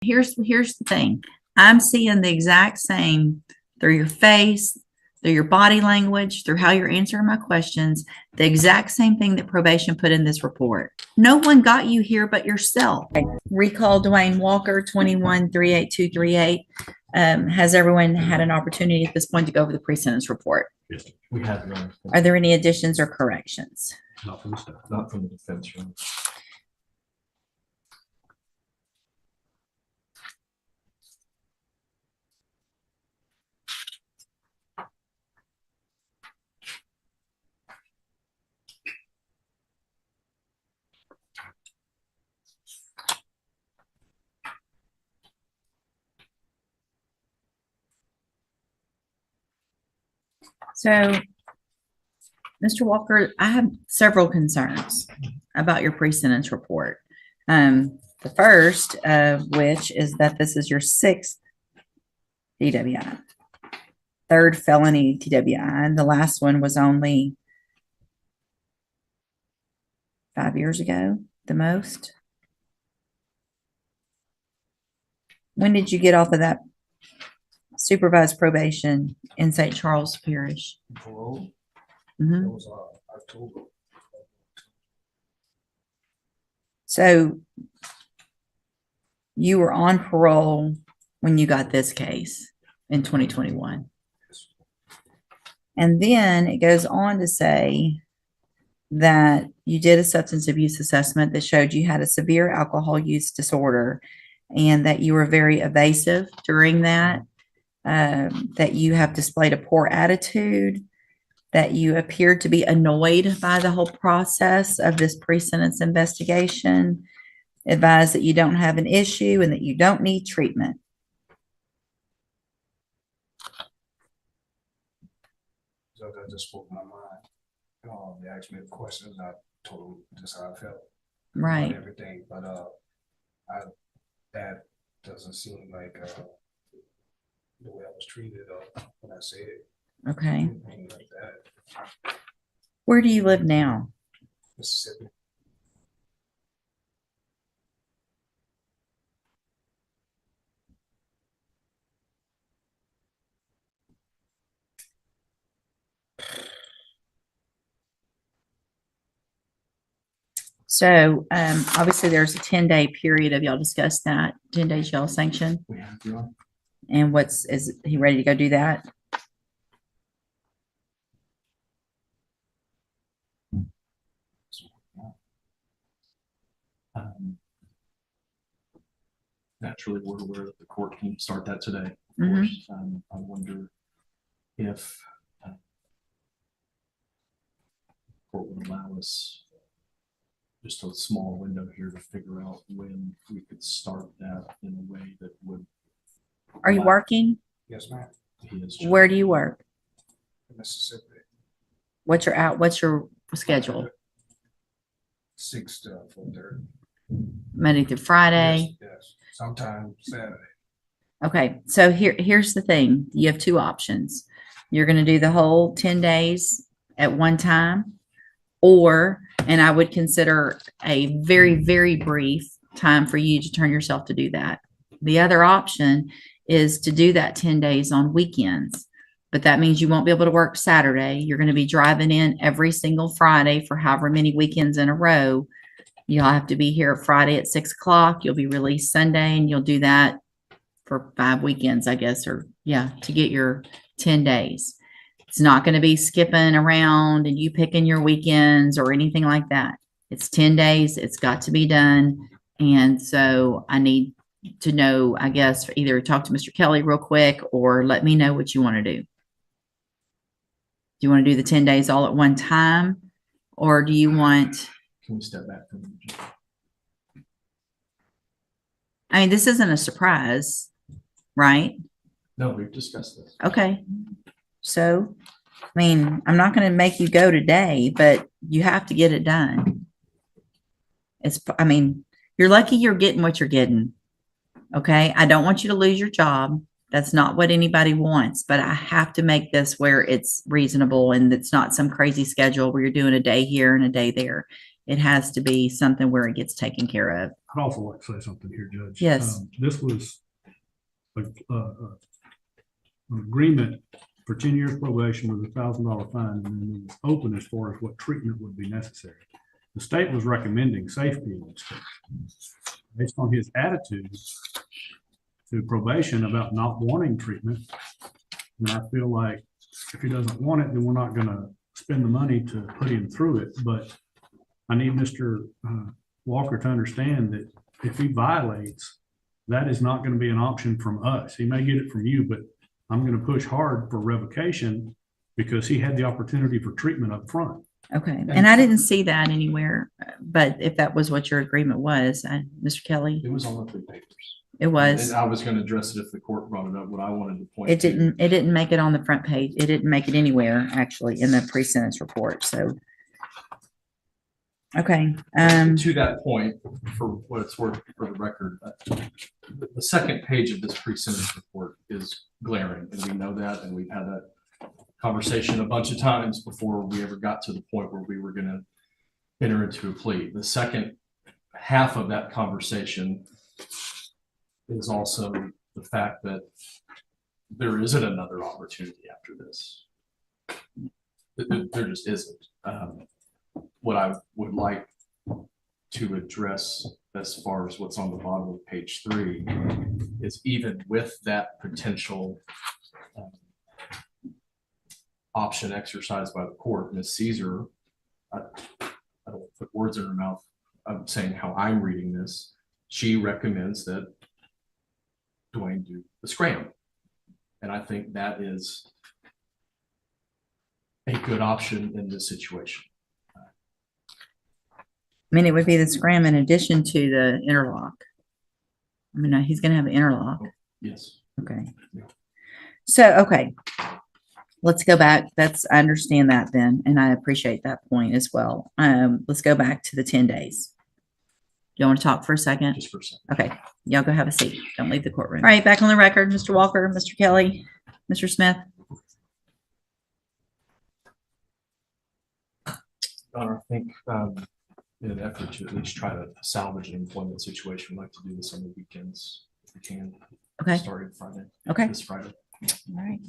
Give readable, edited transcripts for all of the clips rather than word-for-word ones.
here's the thing. I'm seeing the exact same through your face, through your body language, through how you're answering my questions, the exact same thing that probation put in this report. No one got you here but yourself. Recall Dwayne Walker, 21-38238. Has everyone had an opportunity at this point to go over the pre-sentence report? Yes, we have none. Are there any additions or corrections? Not from the staff, not from the defense. Room. So, Mr. Walker, I have several concerns about your pre-sentence report. The first of which is that this is your 6th DWI, 3rd felony DWI, and the last one was only 5 years ago, the most. When did you get off of that supervised probation in St. Charles Parish? Parole. Mm-hmm. That was October. So you were on parole when you got this case in 2021. And then it goes on to say that you did a substance abuse assessment that showed you had a severe alcohol use disorder and that you were very evasive during that, that you have displayed a poor attitude, that you appeared to be annoyed by the whole process of this pre-sentence investigation, advise that you don't have an issue and that you don't need treatment. So I just spoke my mind. They asked me the questions. I told them just how I felt. Right. About everything, but that doesn't seem like the way I was treated when I said it. Okay. Anything like that. Where do you live now? Mississippi. So obviously there's a 10-day period of y'all discussed that, 10 days y'all sanction. We have to. And is he ready to go do that? Naturally, we're aware that the court can start that today. Of Mhm. course, I wonder if the court would allow us just a small window here to figure out when we could start that in a way that would. Are you working? Yes, ma'am. He is. Where do you work? Mississippi. What's your schedule? 6 to 4:30. Monday through Friday? Yes. Sometimes Saturday. Okay, so here's the thing. You have two options. You're going to do the whole 10 days at one time, and I would consider a very, very brief time for you to turn yourself to do that. The other option is to do that 10 days on weekends, but that means you won't be able to work Saturday. You're going to be driving in every single Friday for however many weekends in a row. You'll have to be here Friday at 6 o'clock. You'll be released Sunday, and you'll do that for 5 weekends, I guess, or yeah, to get your 10 days. It's not going to be skipping around and you picking your weekends or anything like that. It's 10 days. It's got to be done. And so I need to know, I guess, either talk to Mr. Kelly real quick or let me know what you want to do. Do you want to do the 10 days all at one time, or do you want... Can we step back from the agenda? I mean, this isn't a surprise, right? No, we've discussed this. Okay. So, I mean, I'm not going to make you go today, but you have to get it done. I mean, you're lucky you're getting what you're getting. Okay. I don't want you to lose your job. That's not what anybody wants, but I have to make this where it's reasonable and it's not some crazy schedule where you're doing a day here and a day there. It has to be something where it gets taken care of. I'd also like to say something here, Judge. Yes. This was an agreement for 10 years probation with $1,000 fine, and then it was open as far as what treatment would be necessary. The state was recommending safety in this case. Based on his attitude to probation about not wanting treatment, and I feel like if he doesn't want it, then we're not going to spend the money to put him through it. But I need Mr. Walker to understand that if he violates, that is not going to be an option from us. He may get it from you, but I'm going to push hard for revocation because he had the opportunity for treatment up front. Okay. And I didn't see that anywhere, but if that was what your agreement was, Mr. Kelly, It was on the 3 papers. it was. And I was going to address it if the court brought it up. What I wanted to point It didn't make it on the front page. It didn't make it anywhere actually in the pre-sentence report. So, okay. To that point, for what it's worth for the record, the second page of this pre-sentence report is glaring, and we know that, and we've had that conversation a bunch of times before we ever got to the point where we were going to enter into a plea. The second half of that conversation is also the fact that there isn't another opportunity after this. There just isn't. What I would like to address as far as what's on the bottom of page 3 is even with that potential option exercised by the court, Ms. Caesar, I don't put words in her mouth, I'm saying how I'm reading this, she recommends that Dwayne do the scram. And I think that is a good option in this situation. I mean, it would be the scram in addition to the interlock. I mean, he's going to have an interlock. Yes. Okay. Yeah. So, okay. Let's go back. I understand that then. And I appreciate that point as well. Let's go back to the 10 days. You want to talk for a second? Just for a second. Okay. Y'all go have a seat. Don't leave the courtroom. All right. Back on the record, Mr. Walker, Mr. Kelly, Mr. Smith. Honor, I think in an effort to at least try to salvage an employment situation, we'd like to do this on the weekends if we can. Okay. Starting Friday. Okay. This Friday. All right.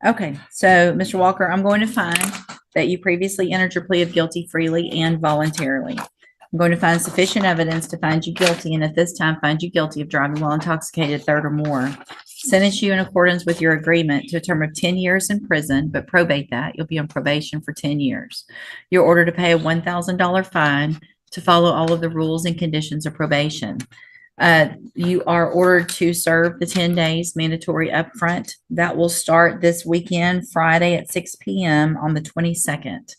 Okay, so Mr. Walker, I'm going to find that you previously entered your plea of guilty freely and voluntarily. I'm going to find sufficient evidence to find you guilty, and at this time find you guilty of driving while intoxicated, third or more. Sentence you in accordance with your agreement to a term of 10 years in prison, but probate that. You'll be on probation for 10 years. You're ordered to pay a $1,000 fine to follow all of the rules and conditions of probation. You are ordered to serve the 10 days mandatory upfront. That will start this weekend, Friday at 6 p.m. on the 22nd.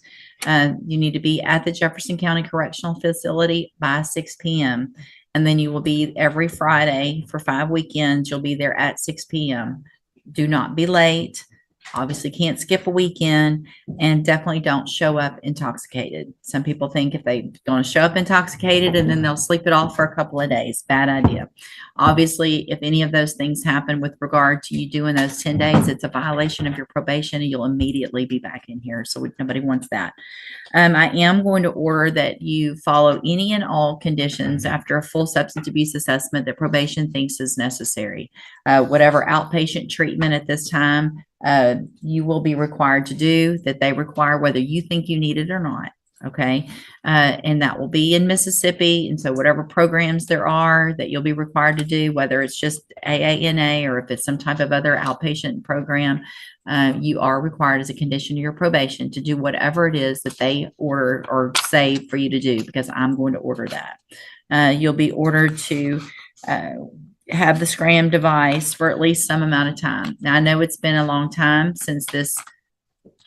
You need to be at the Jefferson County Correctional Facility by 6 p.m. And then you will be every Friday for 5 weekends. You'll be there at 6 p.m. Do not be late. Obviously can't skip a weekend, and definitely don't show up intoxicated. Some people think if they're going to show up intoxicated and then they'll sleep it off for a couple of days. Bad idea. Obviously, if any of those things happen with regard to you doing those 10 days, it's a violation of your probation and you'll immediately be back in here. So nobody wants that. I am going to order that you follow any and all conditions after a full substance abuse assessment that probation thinks is necessary. Whatever outpatient treatment at this time, you will be required to do that they require, whether you think you need it or not. Okay. And that will be in Mississippi. And so whatever programs there are that you'll be required to do, whether it's just AANA or if it's some type of other outpatient program, you are required as a condition of your probation to do whatever it is that they order or say for you to do, because I'm going to order that. You'll be ordered to, have the scram device for at least some amount of time. Now, I know it's been a long time since this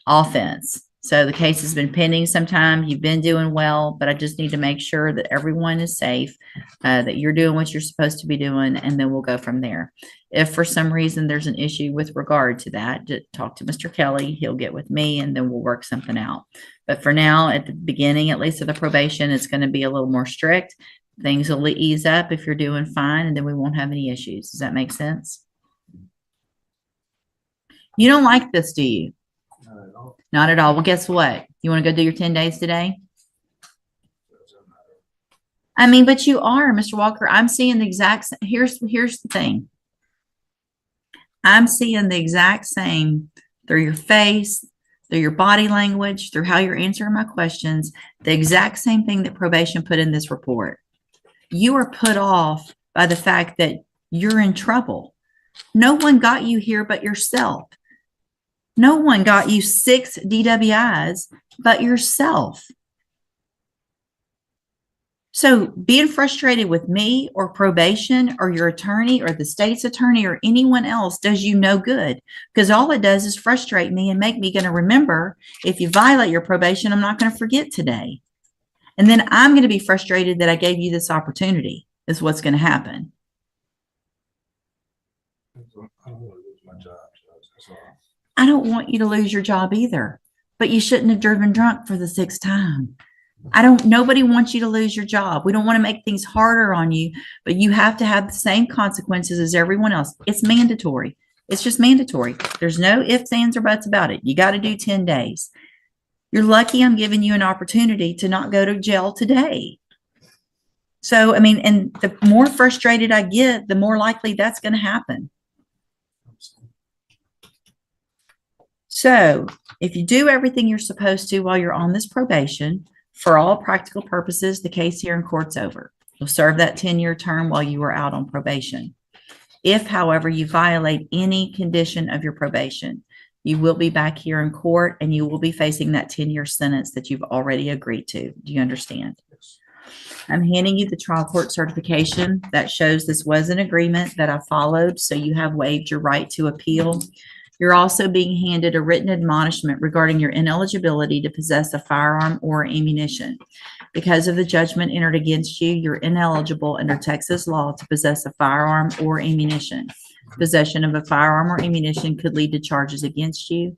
offense. So the case has been pending some time. You've been doing well, but I just need to make sure that everyone is safe, that you're doing what you're supposed to be doing, and then we'll go from there. If for some reason there's an issue with regard to that, talk to Mr. Kelly. He'll get with me, and then we'll work something out. But for now, at the beginning, at least of the probation, it's going to be a little more strict. Things will ease up if you're doing fine, and then we won't have any issues. Does that make sense? You don't like this, do you? Not at all. Not at all. Well, guess what? You want to go do your 10 days today? I mean, but you are, Mr. Walker. I'm seeing the exact, here's the thing. I'm seeing the exact same through your face, through your body language, through how you're answering my questions, the exact same thing that probation put in this report. You are put off by the fact that you're in trouble. No one got you here but yourself. No one got you 6 DWIs but yourself. So being frustrated with me or probation or your attorney or the state's attorney or anyone else does you no good, because all it does is frustrate me and make me going to remember, if you violate your probation, I'm not going to forget today. And then I'm going to be frustrated that I gave you this opportunity, is what's going to happen. I don't want you to lose your job either, but you shouldn't have driven drunk for the 6th time. Nobody wants you to lose your job. We don't want to make things harder on you, but you have to have the same consequences as everyone else. It's mandatory. It's just mandatory. There's no ifs, ands, or buts about it. You got to do 10 days. You're lucky I'm giving you an opportunity to not go to jail today. So, I mean, and the more frustrated I get, the more likely that's going to happen. So if you do everything you're supposed to while you're on this probation, for all practical purposes, the case here in court's over. You'll serve that 10-year term while you are out on probation. If, however, you violate any condition of your probation, you will be back here in court and you will be facing that 10-year sentence that you've already agreed to. Do you understand? Yes. I'm handing you the trial court certification that shows this was an agreement that I followed, so you have waived your right to appeal. You're also being handed a written admonishment regarding your ineligibility to possess a firearm or ammunition. Because of the judgment entered against you, you're ineligible under Texas law to possess a firearm or ammunition. Possession of a firearm or ammunition could lead to charges against you.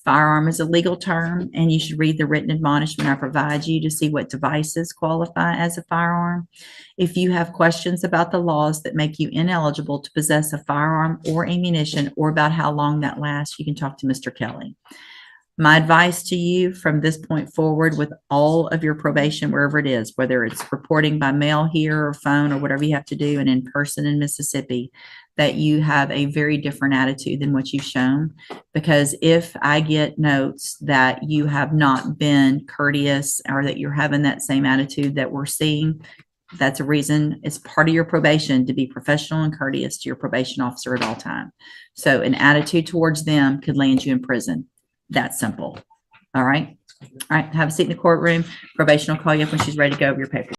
Firearm is a legal term, and you should read the written admonishment I provide you to see what devices qualify as a firearm. If you have questions about the laws that make you ineligible to possess a firearm or ammunition, or about how long that lasts, you can talk to Mr. Kelly. My advice to you from this point forward with all of your probation, wherever it is, whether it's reporting by mail here or phone or whatever you have to do, and in person in Mississippi, that you have a very different attitude than what you've shown. Because if I get notes that you have not been courteous or that you're having that same attitude that we're seeing, that's a reason. It's part of your probation to be professional and courteous to your probation officer at all times. So an attitude towards them could land you in prison. That's simple. All right. All right. Have a seat in the courtroom. Probation will call you up when she's ready to go over your paperwork.